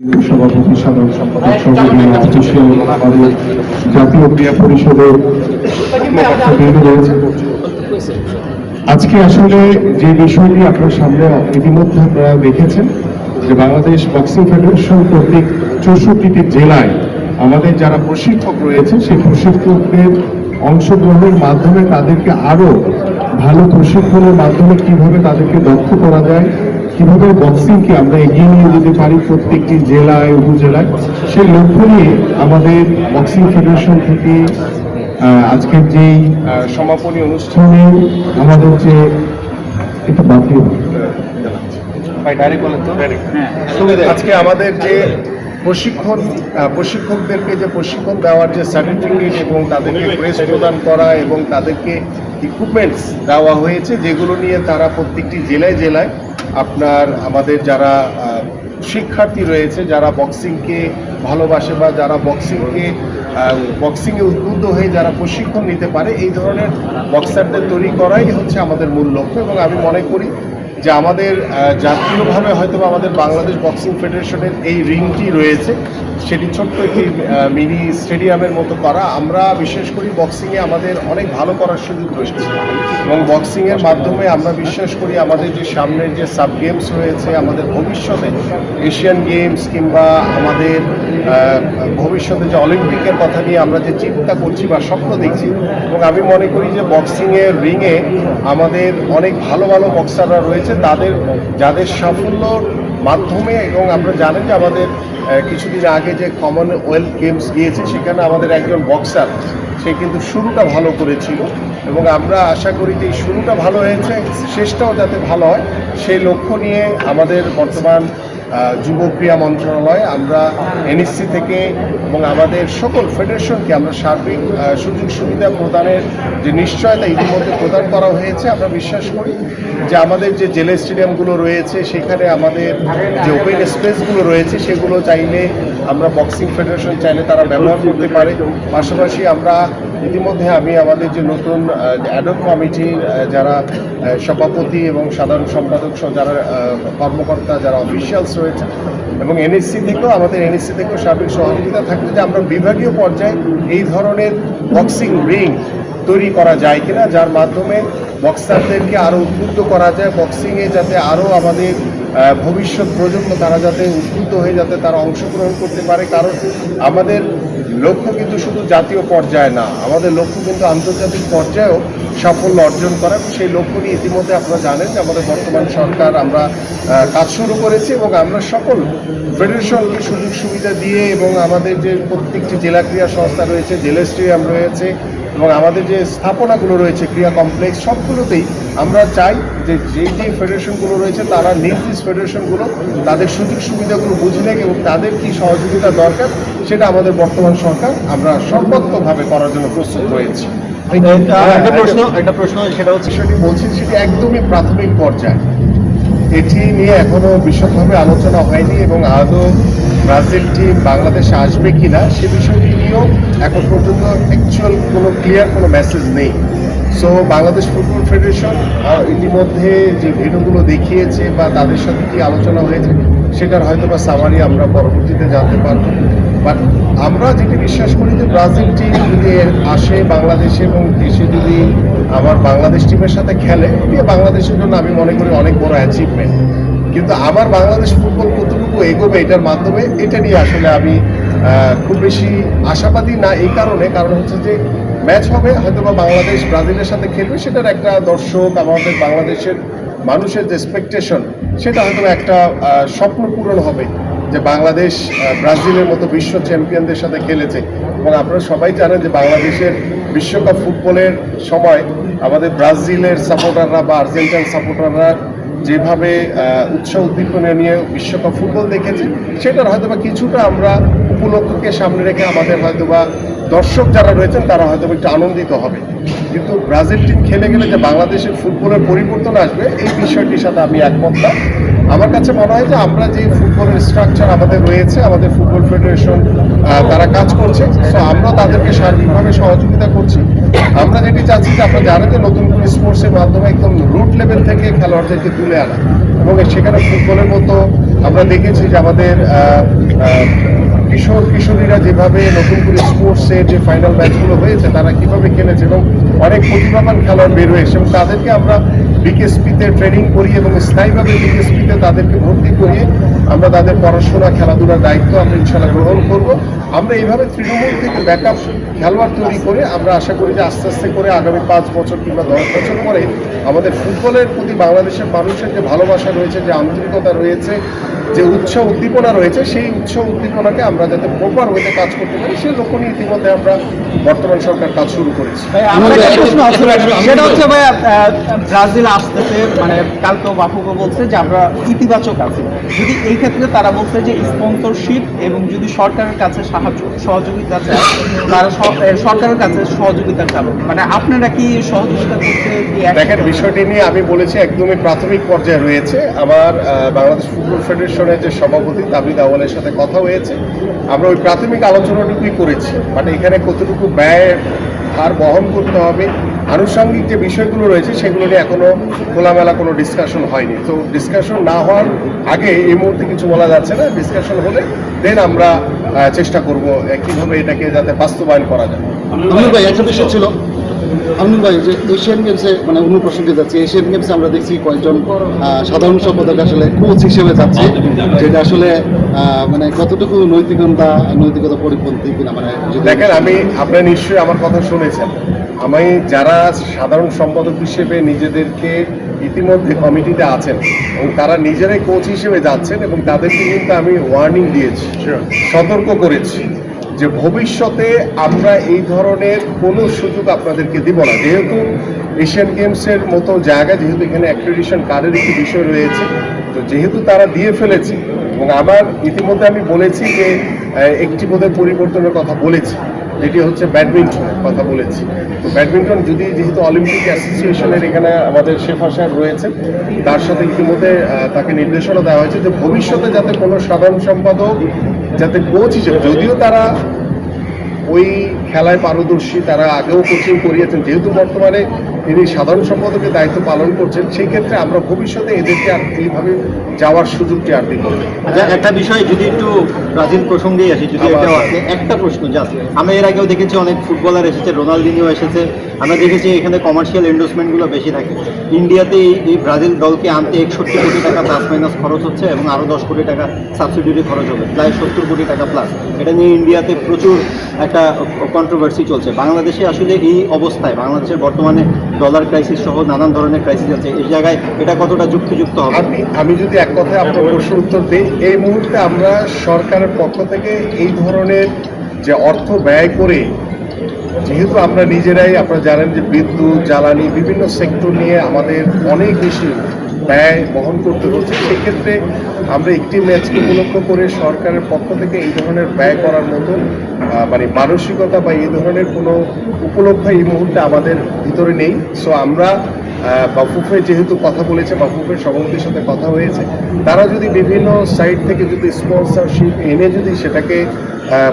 সভাপতি সাধারণ সম্পাদক সহ আমাদের জাতীয় ক্রীড়া পরিষদের কর্মকর্তাবৃন্দ রয়েছে। আজকে আসলে যে বিষয়টি আপনার সামনে ইতিমধ্যে আপনারা দেখেছেন যে বাংলাদেশ বক্সিং ফেডারেশন কর্তৃক 64টি জেলায় আমাদের যারা প্রশিক্ষক রয়েছে সেই প্রশিক্ষকদের অংশগ্রহণের মাধ্যমে তাদেরকে আরো ভালো প্রশিক্ষণের মাধ্যমে কিভাবে তাদেরকে দক্ষ করা যায়, কিভাবে বক্সিংকে আমরা এগিয়ে নিয়ে যেতে পারি প্রত্যেকটি জেলায় উপজেলায়, সেই লক্ষ্য নিয়ে আমাদের বক্সিং ফেডারেশন থেকে আজকের যেই সমাপনী অনুষ্ঠানে আমাদের যে এটা বাকি আজকে আমাদের যে প্রশিক্ষকদেরকে যে প্রশিক্ষণ দেওয়ার যে সার্টিফিকেট এবং তাদেরকে প্রেস প্রদান করা এবং তাদেরকে ইকুইপমেন্টস দেওয়া হয়েছে, যেগুলো নিয়ে তারা প্রত্যেকটি জেলায় জেলায় আপনার আমাদের যারা শিক্ষার্থী রয়েছে, যারা বক্সিংকে ভালোবাসে বা যারা বক্সিংয়ে উদ্বুদ্ধ হয়ে যারা প্রশিক্ষণ নিতে পারে, এই ধরনের বক্সারদের তৈরি করাই হচ্ছে আমাদের মূল লক্ষ্য। এবং আমি মনে করি যে আমাদের জাতীয়ভাবে হয়তো আমাদের বাংলাদেশ বক্সিং ফেডারেশনের এই রিংটি রয়েছে, সেটি ছোট্ট একটি মিনি স্টেডিয়ামের মতো করা। আমরা বিশেষ করি বক্সিংয়ে আমাদের অনেক ভালো করার সুযোগ রয়েছে এবং বক্সিংয়ের মাধ্যমে আমরা বিশ্বাস করি আমাদের যে সামনের যে সাব গেমস রয়েছে, আমাদের ভবিষ্যতে এশিয়ান গেমস কিংবা আমাদের ভবিষ্যতে যে অলিম্পিকের কথা নিয়ে আমরা যে চিন্তা করছি বা স্বপ্ন দেখছি, এবং আমি মনে করি যে বক্সিংয়ের রিংয়ে আমাদের অনেক ভালো ভালো বক্সাররা রয়েছে, যাদের সাফল্যর মাধ্যমে, এবং আমরা জানেন যে আমাদের কিছুদিন আগে যে কমনওয়েলথ গেমস গিয়েছে সেখানে আমাদের একজন বক্সার সে কিন্তু শুরুটা ভালো করেছিল, এবং আমরা আশা করি যে এই শুরুটা ভালো হয়েছে, শেষটাও যাতে ভালো হয় সেই লক্ষ্য নিয়ে আমাদের বর্তমান যুব ক্রীড়া মন্ত্রণালয়, আমরা এনএসসি থেকে এবং আমাদের সকল ফেডারেশনকে আমরা সার্বিক সুযোগ সুবিধা প্রদানের যে নিশ্চয়তা ইতিমধ্যে প্রদান করা হয়েছে। আমরা বিশ্বাস করি যে আমাদের যে জেলা স্টেডিয়ামগুলো রয়েছে সেখানে আমাদের যে ওপেন স্পেসগুলো রয়েছে সেগুলো চাইলে আমরা বক্সিং ফেডারেশন চাইলে তারা ব্যবহার করতে পারে। পাশাপাশি আমরা ইতিমধ্যে আমি আমাদের যে নতুন অ্যাডহক কমিটির যারা সভাপতি এবং সাধারণ সম্পাদক সহ যারা কর্মকর্তা, যারা অফিসিয়ালস রয়েছে, এবং এনএসসি থেকেও সার্বিক সহযোগিতা থাকবে যে আমরা বিভাগীয় পর্যায়ে এই ধরনের বক্সিং রিং তৈরি করা যায় কিনা, যার মাধ্যমে বক্সারদেরকে আরও উদ্বুদ্ধ করা যায়, বক্সিংয়ে যাতে আরও আমাদের ভবিষ্যৎ প্রজন্ম তারা যাতে উদ্বুদ্ধ হয়ে যাতে তারা অংশগ্রহণ করতে পারে। কারণ আমাদের লক্ষ্য কিন্তু শুধু জাতীয় পর্যায়ে না, আমাদের লক্ষ্য কিন্তু আন্তর্জাতিক পর্যায়েও সাফল্য অর্জন করা। সেই লক্ষ্য নিয়ে ইতিমধ্যে আপনারা জানেন যে আমাদের বর্তমান সরকার আমরা কাজ শুরু করেছি, এবং আমরা সকল ফেডারেশনকে সুযোগ সুবিধা দিয়ে এবং আমাদের যে প্রত্যেকটি জেলা ক্রীড়া সংস্থা রয়েছে, জেলা স্টেডিয়াম রয়েছে এবং আমাদের যে স্থাপনাগুলো রয়েছে ক্রীড়া কমপ্লেক্স, সবগুলোতেই আমরা চাই যে যেই ফেডারেশনগুলো রয়েছে তারা নিজ ফেডারেশনগুলো তাদের সুযোগ সুবিধাগুলো বুঝে নেয় এবং তাদের কী সহযোগিতা দরকার সেটা আমাদের বর্তমান সরকার আমরা সর্বাত্মকভাবে করার জন্য প্রস্তুত রয়েছি। একটা প্রশ্ন সেটা হচ্ছে, সেটি বলছি সেটি একদমই প্রাথমিক পর্যায়ে, এটি নিয়ে এখনো বিশদভাবে আলোচনা হয়নি এবং আদৌ ব্রাজিল টিম বাংলাদেশে আসবে কিনা সে বিষয়টি নিয়েও এখন পর্যন্ত অ্যাকচুয়াল কোনো ক্লিয়ার কোনো মেসেজ নেই। সো বাংলাদেশ ফুটবল ফেডারেশন ইতিমধ্যে যে ভিডিওগুলো দেখিয়েছে বা তাদের সাথে কি আলোচনা হয়েছে সেটার হয়তো বা সামারি আমরা পরবর্তীতে জানতে পারব। বাট আমরা যেটি বিশ্বাস করি যে ব্রাজিল টিম যদি আসে বাংলাদেশে এবং দেশে যদি আবার বাংলাদেশ টিমের সাথে খেলে, বাংলাদেশের জন্য আমি মনে করি অনেক বড় অ্যাচিভমেন্ট। কিন্তু আমার বাংলাদেশ ফুটবল কতটুকু এগোবে এটার মাধ্যমে, এটা নিয়ে আসলে আমি খুব বেশি আশাবাদী না। এই কারণ হচ্ছে যে ম্যাচ হবে হয়তো বা বাংলাদেশ ব্রাজিলের সাথে খেলবে, সেটার একটা দর্শক আমাদের বাংলাদেশের মানুষের যে এক্সপেকটেশন সেটা হয়তো একটা স্বপ্ন পূরণ হবে যে বাংলাদেশ ব্রাজিলের মতো বিশ্ব চ্যাম্পিয়নদের সাথে খেলেছে। এবং আপনারা সবাই জানেন যে বাংলাদেশের বিশ্বকাপ ফুটবলের সময় আমাদের ব্রাজিলের সাপোর্টাররা বা আর্জেন্টাইন সাপোর্টাররা যেভাবে উৎসাহ উদ্দীপনা নিয়ে বিশ্বকাপ ফুটবল দেখেছে, সেটার হয়তোবা কিছুটা আমরা উপলক্ষকে সামনে রেখে আমাদের হয়তোবা দর্শক যারা রয়েছেন তারা হয়তো একটু আনন্দিত হবে। কিন্তু ব্রাজিল টিম খেলে গেলে যে বাংলাদেশের ফুটবলের পরিবর্তন আসবে এই বিষয়টির সাথে আমি একমত না। আমার কাছে মনে হয় যে আমরা যে ফুটবলের স্ট্রাকচার আমাদের রয়েছে, আমাদের ফুটবল ফেডারেশন তারা কাজ করছে, সো আমরা তাদেরকে সার্বিকভাবে সহযোগিতা করছি। আমরা যেটি চাচ্ছি যে আপনারা জানেন যে নতুন করে স্পোর্টসের মাধ্যমে একদম রুট লেভেল থেকে খেলোয়াড়দেরকে তুলে আনা, এবং সেখানে ফুটবলের মতো আমরা দেখেছি যে আমাদের কিশোর কিশোরীরা যেভাবে নতুন করে স্পোর্টসের যে ফাইনাল ম্যাচগুলো হয়েছে তারা কিভাবে খেলেছে, এবং অনেক প্রতিভাবান খেলোয়াড় বের হয়েছে, এবং তাদেরকে আমরা বিকেএসপিতে ট্রেনিং করি এবং স্থায়ীভাবে বিকেএসপিতে তাদেরকে ভর্তি করিয়ে আমরা তাদের পড়াশোনা খেলাধুলার দায়িত্ব আমরা ইনশাল্লাহ গ্রহণ করব। আমরা এইভাবে তৃণমূল থেকে ব্যাকআপ খেলোয়াড় তৈরি করে আমরা আশা করি যে আস্তে আস্তে করে আগামী 5 বছর কিংবা 10 বছর পরে আমাদের ফুটবলের প্রতি বাংলাদেশের মানুষের যে ভালোবাসা রয়েছে, যে আন্তরিকতা রয়েছে, যে উৎসাহ উদ্দীপনা রয়েছে, সেই উৎসাহ উদ্দীপনাকে আমরা যাতে প্রপার ওয়েতে কাজ করতে পারি সেই লক্ষ্য নিয়ে ইতিমধ্যে আমরা বর্তমান সরকার কাজ শুরু করেছি। আমার একটা প্রশ্ন আছে, সেটা হচ্ছে ভাইয়া, ব্রাজিল আসতেছে, মানে কালকেও বাফুকে বলছে যে আমরা ইতিবাচক আছি, যদি এই ক্ষেত্রে তারা বলছে যে স্পন্সরশিপ এবং যদি সরকারের কাছে সহযোগিতা চায়, তারা সরকারের কাছে সহযোগিতা চাবে, মানে আপনারা কি সহযোগিতা করতে দেখেন, বিষয়টি নিয়ে আমি বলেছি একদমই প্রাথমিক পর্যায়ে রয়েছে। আমার বাংলাদেশ ফুটবল ফেডারেশনের যে সভাপতি তাবিদ আওয়ালের সাথে কথা হয়েছে, আমরা ওই প্রাথমিক আলোচনাটুকুই করেছি, মানে এখানে কতটুকু ব্যয় ভার বহন করতে হবে, আনুষঙ্গিক যে বিষয়গুলো রয়েছে সেগুলো নিয়ে এখনো খোলামেলা কোনো ডিসকাশন হয়নি। তো ডিসকাশন না হওয়ার আগে এই মুহূর্তে কিছু বলা যাচ্ছে না, ডিসকাশন হলে দেন আমরা চেষ্টা করব কীভাবে এটাকে যাতে বাস্তবায়ন করা যায়। আমিনুল ভাই, একটা বিষয় ছিল, আমিনুল ভাই, যে এশিয়ান গেমসে মানে অন্য প্রসঙ্গে যাচ্ছে, এশিয়ান গেমসে আমরা দেখছি কয়েকজন সাধারণ সম্পাদক আসলে কোচ হিসেবে যাচ্ছে, যেটা আসলে মানে কতটুকু নৈতিকতা পরিপন্থী কিনা, মানে দেখেন, আপনারা নিশ্চয়ই আমার কথা শুনেছেন, আমি যারা সাধারণ সম্পাদক হিসেবে নিজেদেরকে ইতিমধ্যে কমিটিতে আছেন এবং তারা নিজেরাই কোচ হিসেবে যাচ্ছেন, এবং তাদেরকে কিন্তু আমি ওয়ার্নিং দিয়েছি, সতর্ক করেছি যে ভবিষ্যতে আমরা এই ধরনের কোনো সুযোগ আপনাদেরকে দিব না। যেহেতু এশিয়ান গেমসের মতো জায়গা, যেহেতু এখানে অ্যাক্রেডিটেশন কার্ডের একটি বিষয় রয়েছে, তো যেহেতু তারা দিয়ে ফেলেছে, এবং আমার ইতিমধ্যে আমি বলেছি যে একটি বোধহয় পরিবর্তনের কথা বলেছি, যেটি হচ্ছে ব্যাডমিন্টনের কথা বলেছি। তো ব্যাডমিন্টন যেহেতু অলিম্পিক অ্যাসোসিয়েশনের এখানে আমাদের শেফা সাহেব রয়েছেন, তার সাথে ইতিমধ্যে তাকে নির্দেশনা দেওয়া হয়েছে যে ভবিষ্যতে যাতে কোনো সাধারণ সম্পাদক যাতে কোচ হিসেবে, যদিও তারা ওই খেলায় পারদর্শী, তারা আগেও কোচিং করিয়েছেন, যেহেতু বর্তমানে তিনি সাধারণ সম্পাদকের দায়িত্ব পালন করছেন, সেই ক্ষেত্রে আমরা ভবিষ্যতে এদেরকে আর এইভাবে যাওয়ার সুযোগটি আর দিব না। একটা বিষয় যদি একটু ব্রাজিল প্রসঙ্গেই আসি, যদি এটাও আছে, একটা প্রশ্ন জাস্ট, আমরা এর আগেও দেখেছি অনেক ফুটবলার এসেছে, রোনালদিনিও এসেছে, আমরা দেখেছি এখানে কমার্শিয়াল ইনভেস্টমেন্টগুলো বেশি থাকে। ইন্ডিয়াতে এই ব্রাজিল দলকে আনতে 61 কোটি টাকা প্লাস মাইনাস খরচ হচ্ছে, এবং আরও 10 কোটি টাকা সাবসিডিতে খরচ হবে, প্রায় 70 কোটি টাকা প্লাস। এটা নিয়ে ইন্ডিয়াতে প্রচুর একটা কন্ট্রোভার্সি চলছে। বাংলাদেশে আসলে এই অবস্থায়, বাংলাদেশের বর্তমানে ডলার ক্রাইসিস সহ নানান ধরনের ক্রাইসিস আছে, এই জায়গায় এটা কতটা যুক্তিযুক্ত হবে? আমি যদি এক কথায় আপনার প্রশ্ন উত্তর দিই, এই মুহূর্তে আমরা সরকারের পক্ষ থেকে এই ধরনের যে অর্থ ব্যয় করে, যেহেতু আমরা নিজেরাই, আপনারা জানেন যে বিদ্যুৎ, জ্বালানি, বিভিন্ন সেক্টর নিয়ে আমাদের অনেক বেশি ব্যয় বহন করতে হচ্ছে, সেক্ষেত্রে আমরা একটি ম্যাচকে উপলক্ষ করে সরকারের পক্ষ থেকে এই ধরনের ব্যয় করার মতো মানে মানসিকতা বা এই ধরনের কোনো উপলক্ষ এই মুহূর্তে আমাদের ভিতরে নেই। সো আমরা বাফুফে যেহেতু কথা বলেছে, বাফুফের সভাপতির সাথে কথা হয়েছে, তারা যদি বিভিন্ন সাইড থেকে যদি স্পন্সরশিপ এনে যদি সেটাকে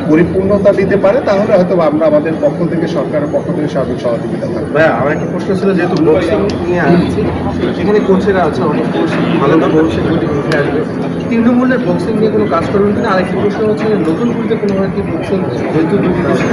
পরিপূর্ণতা দিতে পারে, তাহলে হয়তো আমরা আমাদের পক্ষ থেকে, সরকারের পক্ষ থেকে সার্বিক সহযোগিতা থাকবে। ভাইয়া, আমার একটা প্রশ্ন ছিল, যেহেতু বক্সিং নিয়ে আসছি, এখানে কোচেরা আছে, অনেক কোচ ভালো কোচের দুটি উঠে আসবে, তৃণমূলের বক্সিং নিয়ে কোনো কাজ করবেন কিনা? আরেকটি প্রশ্ন হচ্ছে যে নতুন করে কোনোভাবে কি বক্সিং, যেহেতু দুটি বক্সিং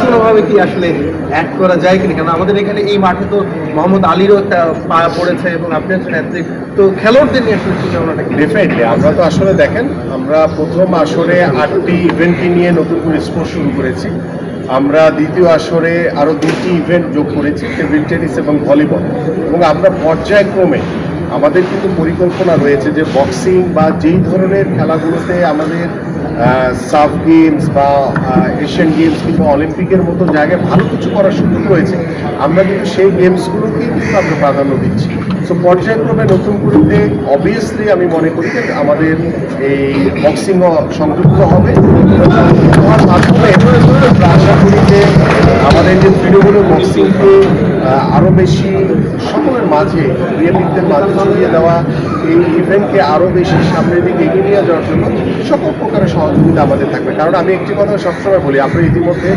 কোনোভাবে কি আসলে অ্যাড করা যায় কিনা? কারণ আমাদের এখানে এই মাঠে তো মোহাম্মদ আলীরও একটা পা পড়েছে, এবং আপনি হচ্ছেন অ্যাথলিট, তো খেলোয়াড়দের নিয়ে আসলে চিন্তাভাবনাটা কি? ডেফিনেটলি আমরা তো আসলে দেখেন, আমরা প্রথম আসরে 8টি ইভেন্টকে নিয়ে নতুন করে স্পোর্ট শুরু করেছি। আমরা দ্বিতীয় আসরে আরও 2টি ইভেন্ট যোগ করেছি, টেবিল টেনিস এবং ভলিবল, এবং আমরা পর্যায়ক্রমে আমাদের কিন্তু পরিকল্পনা রয়েছে যে বক্সিং বা যেই ধরনের খেলাগুলোতে আমাদের সাফ গেমস বা এশিয়ান গেমস কিংবা অলিম্পিকের মতো জায়গায় ভালো কিছু করার সুযোগ রয়েছে, আমরা কিন্তু সেই গেমসগুলোকেই কিন্তু আমরা প্রাধান্য দিচ্ছি। তো পর্যায়ক্রমে নতুন কুড়িতে অবভিয়াসলি আমি মনে করি যে আমাদের এই বক্সিংও সংযুক্ত হবে হওয়ার মাধ্যমে আমরা আশা করি যে আমাদের যে তৃণমূল বক্সিংকে আরও বেশি সকলের মাঝে ক্রীড়াবিদদের মাঝে ছড়িয়ে দেওয়া এই ইভেন্টকে আরও বেশি সামনের দিকে এগিয়ে নিয়ে যাওয়ার জন্য সকল প্রকারের সহযোগিতা আমাদের থাকবে। কারণ আমি একটি কথা সবসময় বলি, আপনারা ইতিমধ্যে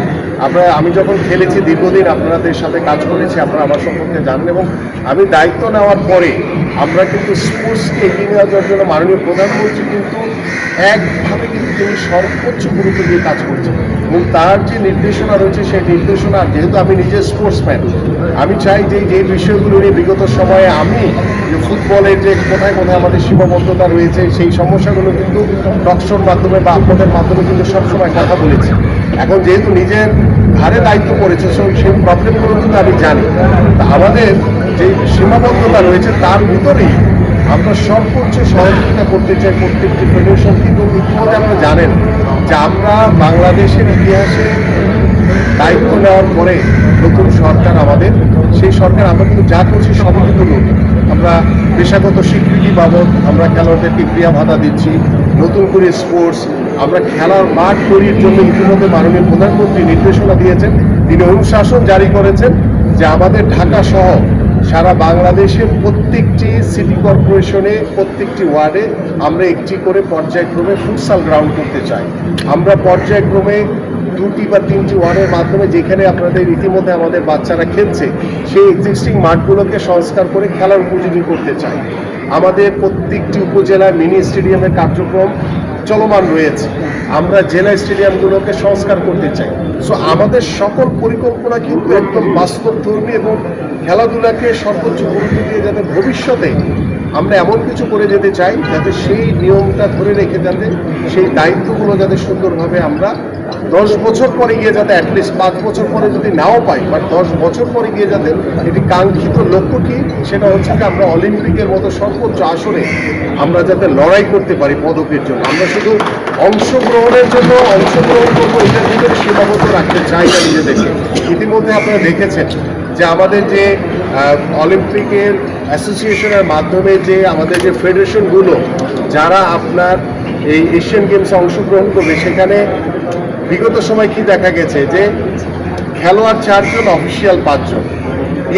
আমি যখন খেলেছি দীর্ঘদিন আপনাদের সাথে কাজ করেছি, আপনারা আমার সম্পর্কে জানেন, এবং আমি দায়িত্ব নেওয়ার পরে আমরা কিন্তু স্পোর্টসকে এগিয়ে নিয়ে যাওয়ার জন্য মাননীয় প্রধানমন্ত্রী কিন্তু একভাবে কিন্তু তিনি সর্বোচ্চ গুরুত্ব দিয়ে কাজ করছেন এবং তার যে নির্দেশনা রয়েছে সেই নির্দেশনা, যেহেতু আমি নিজে স্পোর্টসম্যান, আমি চাই যে যে বিষয়গুলো নিয়ে বিগত সময়ে আমি যে ফুটবলের যে কোথায় কোথায় আমাদের সীমাবদ্ধতা রয়েছে সেই সমস্যাগুলো কিন্তু টকশোর মাধ্যমে বা আপনাদের মাধ্যমে কিন্তু সবসময় কথা বলেছি। এখন যেহেতু নিজের ঘাড়ে দায়িত্ব পড়েছে সেই প্রবলেমগুলো কিন্তু আমি জানি। তা আমাদের যে সীমাবদ্ধতা রয়েছে তার ভিতরেই আমরা সর্বোচ্চ সহযোগিতা করতে চাই প্রত্যেকটি ফেডারেশন। কিন্তু ইতিমধ্যে আপনারা জানেন যে আমরা বাংলাদেশের ইতিহাসে দায়িত্ব নেওয়ার পরে নতুন সরকার আমাদের, সেই সরকার আমরা কিন্তু যা করছি সবই কিন্তু নতুন। আমরা পেশাগত স্বীকৃতি বাবদ আমরা খেলোয়াড়দেরকে ক্রিয়া ভাতা দিচ্ছি, নতুন করে স্পোর্টস আমরা খেলার মাঠ তৈরির জন্য ইতিমধ্যে মাননীয় প্রধানমন্ত্রী নির্দেশনা দিয়েছেন, তিনি অনুশাসন জারি করেছেন যে আমাদের ঢাকা সহ সারা বাংলাদেশের প্রত্যেকটি সিটি কর্পোরেশনে প্রত্যেকটি ওয়ার্ডে আমরা একটি করে পর্যায়ক্রমে ফুটসাল গ্রাউন্ড করতে চাই। আমরা পর্যায়ক্রমে 2টি বা 3টি ওয়ার্ডের মাধ্যমে যেখানে আপনাদের ইতিমধ্যে আমাদের বাচ্চারা খেলছে সেই এক্সিস্টিং মাঠগুলোকে সংস্কার করে খেলার উপযোগী করতে চাই। আমাদের প্রত্যেকটি উপজেলায় মিনি স্টেডিয়ামের কার্যক্রম চলমান রয়েছে, আমরা জেলা স্টেডিয়ামগুলোকে সংস্কার করতে চাই। সো আমাদের সকল পরিকল্পনা কিন্তু একদম বাস্তবধর্মী এবং খেলাধুলাকে সর্বোচ্চ গুরুত্ব দিয়ে যাতে ভবিষ্যতে আমরা এমন কিছু করে যেতে চাই যাতে সেই নিয়মটা ধরে রেখে যাতে সেই দায়িত্বগুলো যাতে সুন্দরভাবে আমরা 10 বছর পরে গিয়ে যাতে অ্যাটলিস্ট 5 বছর পরে যদি নাও পাই, বাট 10 বছর পরে গিয়ে যাতে এটি কাঙ্ক্ষিত লক্ষ্য কি সেটা হচ্ছে যে আমরা অলিম্পিকের মতো সর্বোচ্চ আসরে আমরা যাতে লড়াই করতে পারি পদকের জন্য। আমরা শুধু অংশগ্রহণের জন্য অংশগ্রহণ করবো এটার ভিতরে সীমাবদ্ধ রাখতে চাই না নিজেদেরকে। ইতিমধ্যে আপনারা দেখেছেন যে আমাদের যে অলিম্পিকের অ্যাসোসিয়েশনের মাধ্যমে যে আমাদের যে ফেডারেশনগুলো যারা আপনার এই এশিয়ান গেমসে অংশগ্রহণ করবে, সেখানে বিগত সময় কি দেখা গেছে যে খেলোয়াড় 4 জন, অফিসিয়াল 5 জন।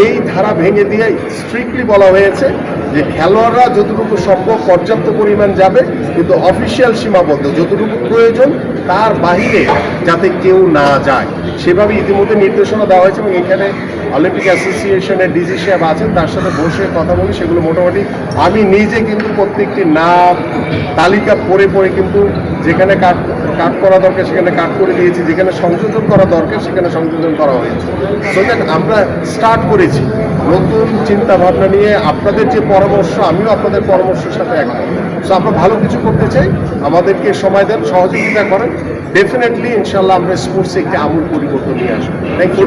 এই ধারা ভেঙে দিয়ে স্ট্রিক্টলি বলা হয়েছে যে খেলোয়াড়রা যতটুকু সম্ভব পর্যাপ্ত পরিমাণ যাবে, কিন্তু অফিসিয়াল সীমাবদ্ধ, যতটুকু প্রয়োজন তার বাহিরে যাতে কেউ না যায়, সেভাবে ইতিমধ্যে নির্দেশনা দেওয়া হয়েছে। এবং এখানে অলিম্পিক অ্যাসোসিয়েশনের ডিজি সাহেব আছেন, তার সাথে বসে কথা বলি, সেগুলো মোটামুটি আমি নিজে কিন্তু প্রত্যেকটি নাম তালিকা পড়ে পড়ে কিন্তু যেখানে কাট করা দরকার সেখানে কাট করে দিয়েছি, যেখানে সংযোজন করা দরকার সেখানে সংযোজন করা হয়েছে। সো দ্যাট আমরা স্টার্ট করেছি নতুন চিন্তা ভাবনা নিয়ে। আপনাদের যে পরামর্শ, আমিও আপনাদের পরামর্শের সাথে একমত। সো আমরা ভালো কিছু করতে চাই, আমাদেরকে সময় দেন, সহযোগিতা করেন, ডেফিনেটলি ইনশাল্লাহ আমরা স্পোর্টসে একটি আমূল পরিবর্তন নিয়ে আসবো। Thank you.